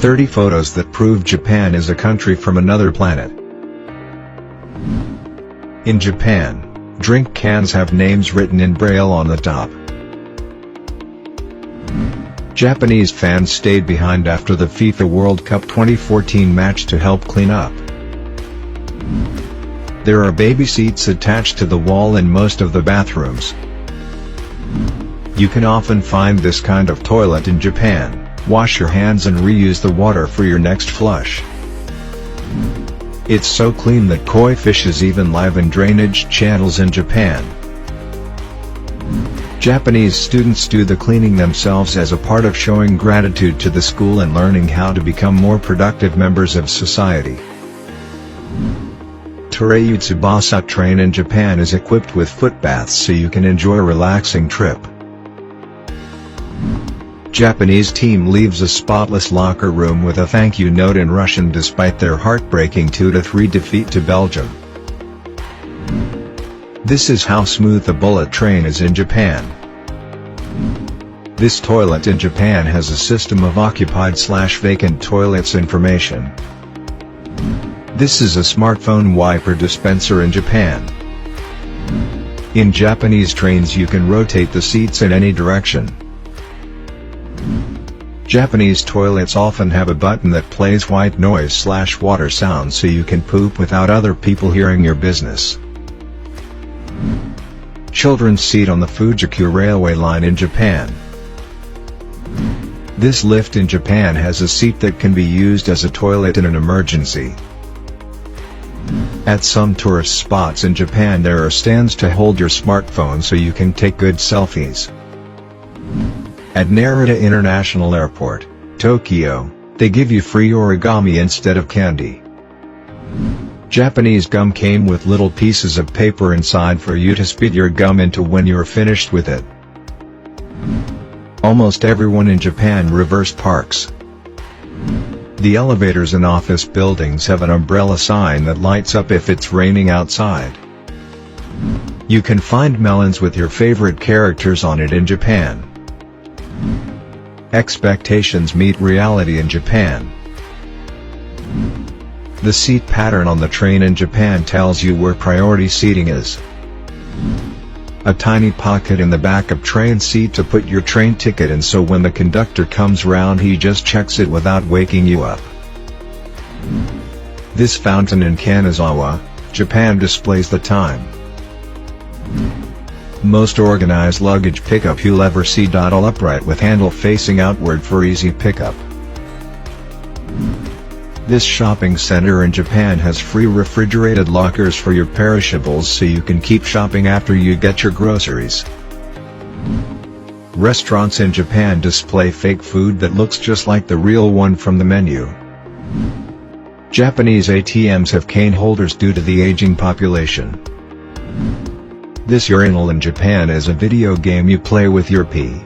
30 photos that prove Japan is a country from another planet. In Japan, drink cans have names written in Braille on the top. Japanese fans stayed behind after the FIFA World Cup 2014 match to help clean up. There are baby seats attached to the wall in most of the bathrooms. You can often find this kind of toilet in Japan. Wash your hands and reuse the water for your next flush. It's so clean that koi fishes even live in drainage channels in Japan. Japanese students do the cleaning themselves as a part of showing gratitude to the school and learning how to become more productive members of society. Torayu Tsubasa train in Japan is equipped with foot baths so you can enjoy a relaxing trip. Japanese team leaves a spotless locker room with a thank you note in Russian despite their heartbreaking 2-3 defeat to Belgium. This is how smooth the bullet train is in Japan. This toilet in Japan has a system of occupied/vacant toilets information. This is a smartphone wiper dispenser in Japan. In Japanese trains you can rotate the seats in any direction. Japanese toilets often have a button that plays white noise/water sounds so you can poop without other people hearing your business. Children seat on the Fujiku railway line in Japan. This lift in Japan has a seat that can be used as a toilet in an emergency. At some tourist spots in Japan there are stands to hold your smartphone so you can take good selfies. At Narita International Airport, Tokyo, they give you free origami instead of candy. Japanese gum came with little pieces of paper inside for you to spit your gum into when you're finished with it. Almost everyone in Japan reverse parks. The elevators in office buildings have an umbrella sign that lights up if it's raining outside. You can find melons with your favorite characters on it in Japan. Expectations meet reality in Japan. The seat pattern on the train in Japan tells you where priority seating is. A tiny pocket in the back of train seat to put your train ticket in so when the conductor comes round he just checks it without waking you up. This fountain in Kanazawa, Japan displays the time. Most organized luggage pickup you'll ever see. All upright with handle facing outward for easy pickup. This shopping center in Japan has free refrigerated lockers for your perishables so you can keep shopping after you get your groceries. Restaurants in Japan display fake food that looks just like the real one from the menu. Japanese ATMs have cane holders due to the aging population. This urinal in Japan is a video game you play with your pee.